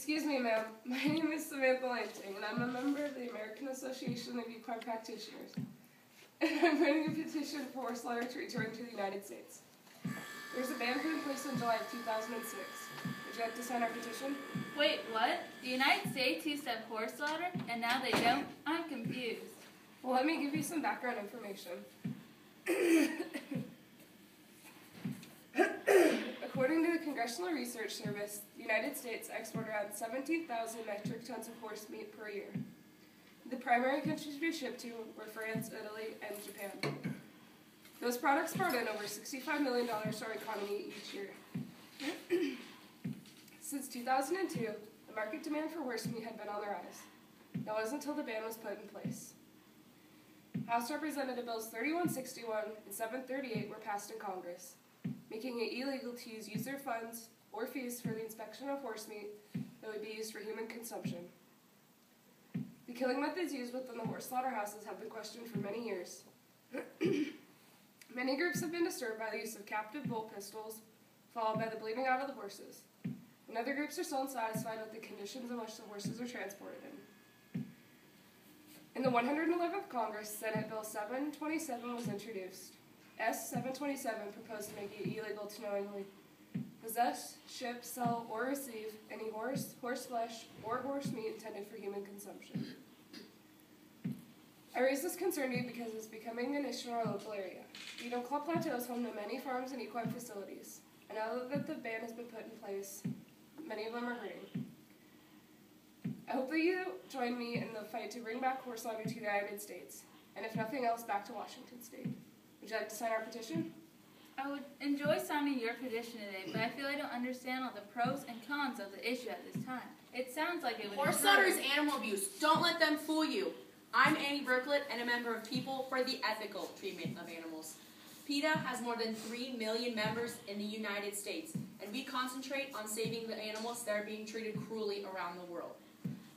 Excuse me, ma'am. My name is Samantha Lanting, and I'm a member of the American Association of Equine Practitioners. And I'm writing a petition for horse slaughter to return to the United States. There's a ban put in place in July of 2006. Would you like to sign our petition? Wait, what? The United States used to have horse slaughter, and now they don't? I'm confused. Well, let me give you some background information. According to the Congressional Research Service, the United States exports around 17,000 metric tons of horse meat per year. The primary countries we shipped to were France, Italy, and Japan. Those products brought in over $65 million to our economy each year. Since 2002, the market demand for horse meat had been on the rise. That wasn't until the ban was put in place. House Representative Bills 3161 and 738 were passed in Congress, making it illegal to use user funds or fees for the inspection of horse meat that would be used for human consumption. The killing methods used within the horse slaughterhouses have been questioned for many years. Many groups have been disturbed by the use of captive bull pistols, followed by the bleeding out of the horses. And other groups are still unsatisfied with the conditions in which the horses are transported in. In the 111th Congress, Senate Bill 727 was introduced. S-727 proposed to make it illegal to knowingly possess, ship, sell, or receive any horse, horse flesh, or horse meat intended for human consumption. I raise this concern to you because it's becoming an issue in our local area. Edom Club Plateau is home to many farms and equine facilities, and now that the ban has been put in place, many of them are hurting. I hope that you join me in the fight to bring back horse slaughter to the United States, and if nothing else, back to Washington State. Would you like to sign our petition? I would enjoy signing your petition today, but I feel I don't understand all the pros and cons of the issue at this time. It sounds like it would Horse slaughter is animal abuse. Don't let them fool you. I'm Annie Berklet and a member of People for the Ethical Treatment of Animals. PETA has more than 3 million members in the United States, and we concentrate on saving the animals that are being treated cruelly around the world.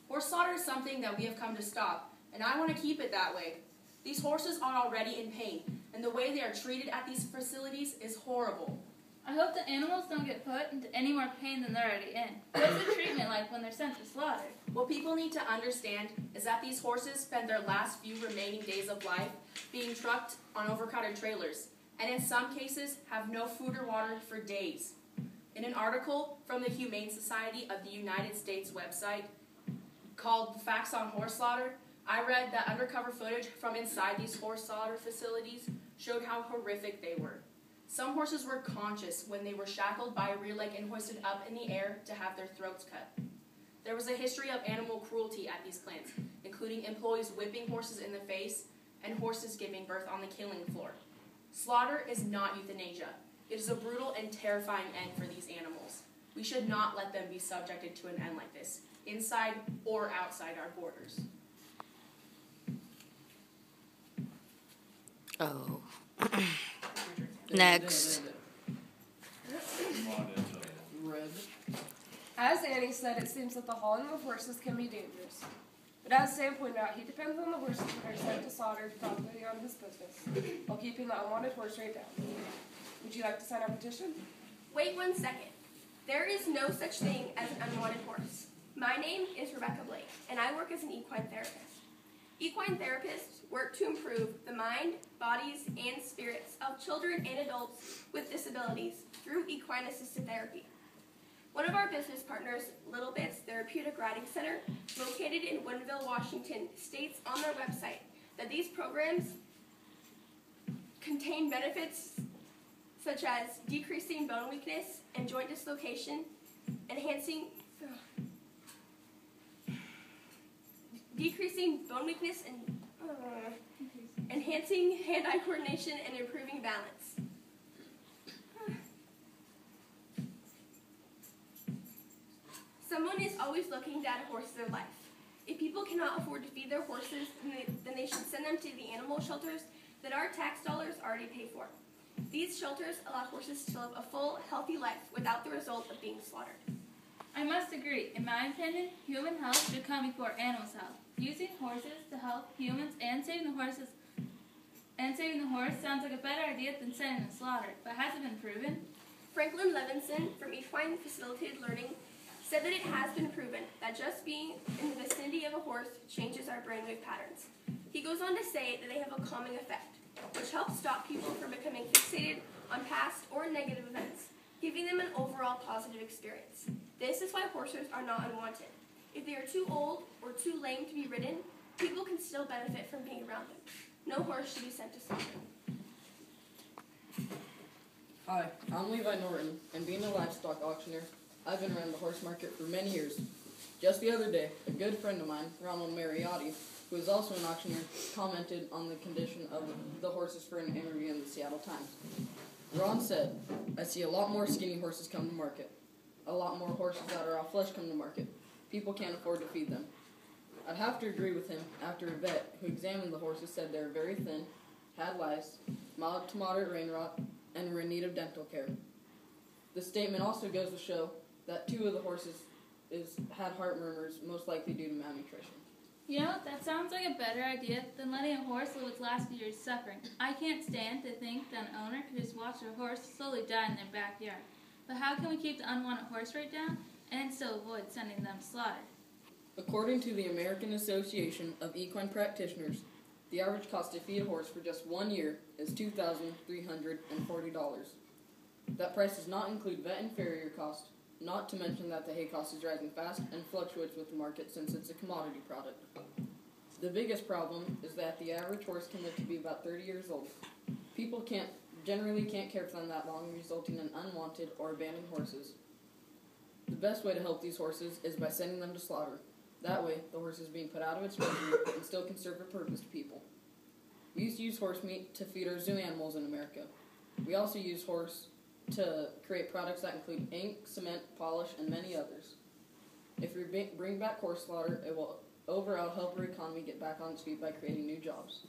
Horse slaughter is something that we have come to stop, and I want to keep it that way. These horses are already in pain, and the way they are treated at these facilities is horrible. I hope the animals don't get put into any more pain than they're already in. What's the treatment like when they're sent to slaughter? What people need to understand is that these horses spend their last few remaining days of life being trucked on overcrowded trailers, and in some cases have no food or water for days. In an article from the Humane Society of the United States website called Facts on Horse Slaughter, I read that undercover footage from inside these horse slaughter facilities showed how horrific they were. Some horses were conscious when they were shackled by a rear leg and hoisted up in the air to have their throats cut. There was a history of animal cruelty at these plants, including employees whipping horses in the face and horses giving birth on the killing floor. Slaughter is not euthanasia. It is a brutal and terrifying end for these animals. We should not let them be subjected to an end like this, inside or outside our borders. Oh. Next. As Annie said, it seems that the hauling of horses can be dangerous. But as Sam pointed out, he depends on the horses that are sent to slaughter to properly on his business, while keeping the unwanted horse rate down. Would you like to sign our petition? Wait 1 second. There is no such thing as an unwanted horse. My name is Rebecca Blake, and I work as an equine therapist. Equine therapists work to improve the mind, bodies, and spirits of children and adults with disabilities through equine-assisted therapy. One of our business partners, Little Bits Therapeutic Riding Center, located in Woodinville, Washington, states on their website that these programs contain benefits such as decreasing bone weakness and joint dislocation, decreasing bone weakness and enhancing hand-eye coordination and improving balance. Someone is always looking to add a horse to their life. If people cannot afford to feed their horses, then they should send them to the animal shelters that our tax dollars already pay for. These shelters allow horses to live a full, healthy life without the result of being slaughtered. I must agree. In my opinion, human health should come before animals' health. Using horses to help humans and saving the horse sounds like a better idea than sending them slaughtered, but has it been proven? Franklin Levinson from Equine Facilitated Learning said that it has been proven that just being in the vicinity of a horse changes our brainwave patterns. He goes on to say that they have a calming effect, which helps stop people from becoming fixated on past or negative events, giving them an overall positive experience. This is why horses are not unwanted. If they are too old or too lame to be ridden, people can still benefit from being around them. No horse should be sent to slaughter. Hi, I'm Levi Norton, and being a livestock auctioneer, I've been around the horse market for many years. Just the other day, a good friend of mine, Ronald Mariotti, who is also an auctioneer, commented on the condition of the horses for an interview in the Seattle Times. Ron said, "I see a lot more skinny horses come to market. A lot more horses that are off flesh come to market. People can't afford to feed them." I'd have to agree with him after a vet who examined the horses said they were very thin, had lice, mild to moderate rein rot, and were in need of dental care. The statement also goes to show that 2 of the horses had heart murmurs, most likely due to malnutrition. You know, that sounds like a better idea than letting a horse live its last few years suffering. I can't stand to think that an owner could just watch their horse slowly die in their backyard. But how can we keep the unwanted horse rate down and still avoid sending them to slaughter? According to the American Association of Equine Practitioners, the average cost to feed a horse for just 1 year is $2,340. That price does not include vet and farrier cost, not to mention that the hay cost is rising fast and fluctuates with the market since it's a commodity product. The biggest problem is that the average horse can live to be about 30 years old. People generally can't care for them that long, resulting in unwanted or abandoned horses. The best way to help these horses is by sending them to slaughter. That way, the horse is being put out of its misery and still can serve a purpose to people. We used to use horse meat to feed our zoo animals in America. We also use horse to create products that include ink, cement, polish, and many others. If we bring back horse slaughter, it will overall help our economy get back on its feet by creating new jobs.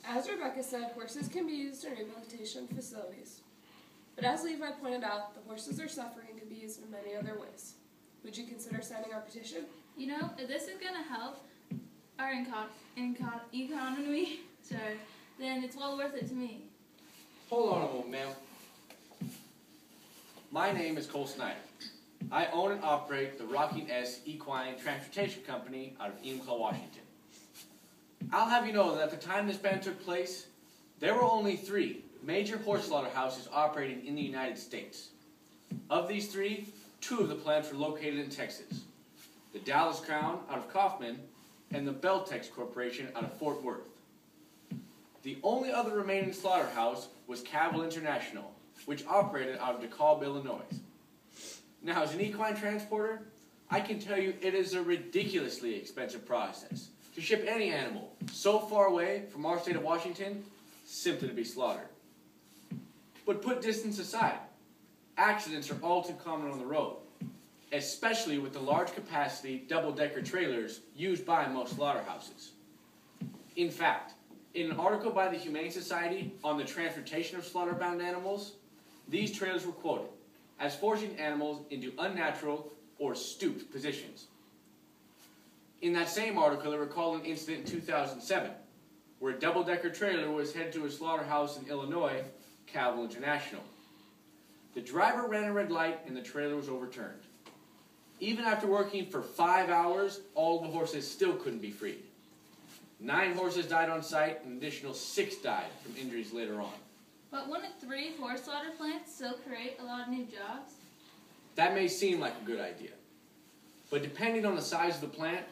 As Rebecca said, horses can be used in rehabilitation facilities. But as Levi pointed out, the horses are suffering can be used in many other ways. Would you consider signing our petition? You know, if this is going to help our economy, then it's well worth it to me. Hold on a moment, ma'am. My name is Cole Snyder. I own and operate the Rocking S Equine Transportation Company out of Enumclaw, Washington. I'll have you know that at the time this ban took place, there were only 3 major horse slaughterhouses operating in the United States. Of these 3, 2 of the plants were located in Texas. The Dallas Crown out of Kaufman and the Beltex Corporation out of Fort Worth. The only other remaining slaughterhouse was Cavell International, which operated out of DeKalb, Illinois. Now, as an equine transporter, I can tell you it is a ridiculously expensive process to ship any animal so far away from our state of Washington simply to be slaughtered. But put distance aside, accidents are all too common on the road, especially with the large capacity double-decker trailers used by most slaughterhouses. In fact, in an article by the Humane Society on the transportation of slaughter-bound animals, these trailers were quoted as forcing animals into unnatural or stooped positions. In that same article, they recalled an incident in 2007, where a double-decker trailer was headed to a slaughterhouse in Illinois, Cavell International. The driver ran a red light and the trailer was overturned. Even after working for 5 hours, all the horses still couldn't be freed. 9 horses died on site, and an additional 6 died from injuries later on. But wouldn't 3 horse slaughter plants still create a lot of new jobs? That may seem like a good idea, but depending on the size of the plant,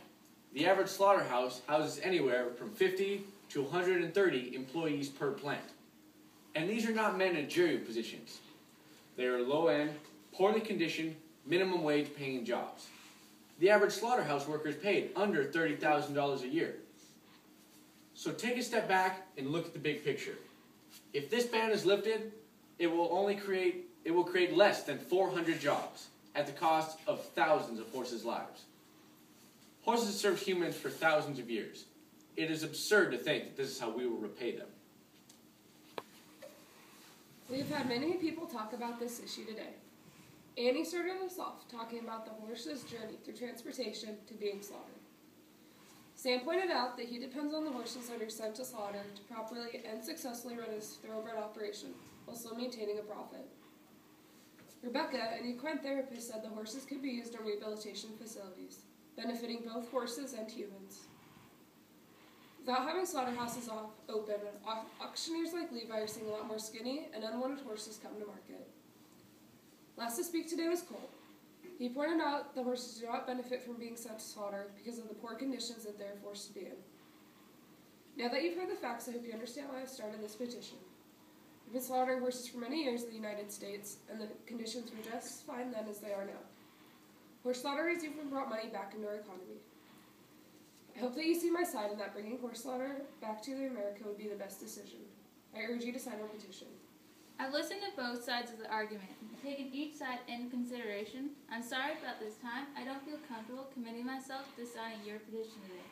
the average slaughterhouse houses anywhere from 50 to 130 employees per plant. And these are not managerial positions. They are low-end, poorly conditioned, minimum wage paying jobs. The average slaughterhouse worker is paid under $30,000 a year. So take a step back and look at the big picture. If this ban is lifted, it will create less than 400 jobs at the cost of thousands of horses' lives. Horses have served humans for thousands of years. It is absurd to think that this is how we will repay them. We have had many people talk about this issue today. Annie started us off talking about the horse's journey through transportation to being slaughtered. Sam pointed out that he depends on the horses that are sent to slaughter to properly and successfully run his thoroughbred operation, while still maintaining a profit. Rebecca, an equine therapist, said the horses could be used in rehabilitation facilities, benefiting both horses and humans. Without having slaughterhouses open, auctioneers like Levi are seeing a lot more skinny and unwanted horses come to market. Last to speak today was Cole. He pointed out the horses do not benefit from being sent to slaughter because of the poor conditions that they are forced to be in. Now that you've heard the facts, I hope you understand why I've started this petition. We've been slaughtering horses for many years in the United States, and the conditions were just fine then as they are now. Horse slaughter has even brought money back into our economy. I hope that you see my side in that bringing horse slaughter back to America would be the best decision. I urge you to sign our petition. I've listened to both sides of the argument and taken each side into consideration. I'm sorry, but at this time, I don't feel comfortable committing myself to signing your petition today,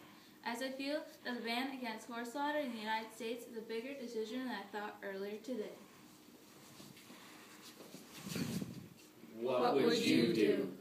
as I feel that the ban against horse slaughter in the United States is a bigger decision than I thought earlier today. What would you do?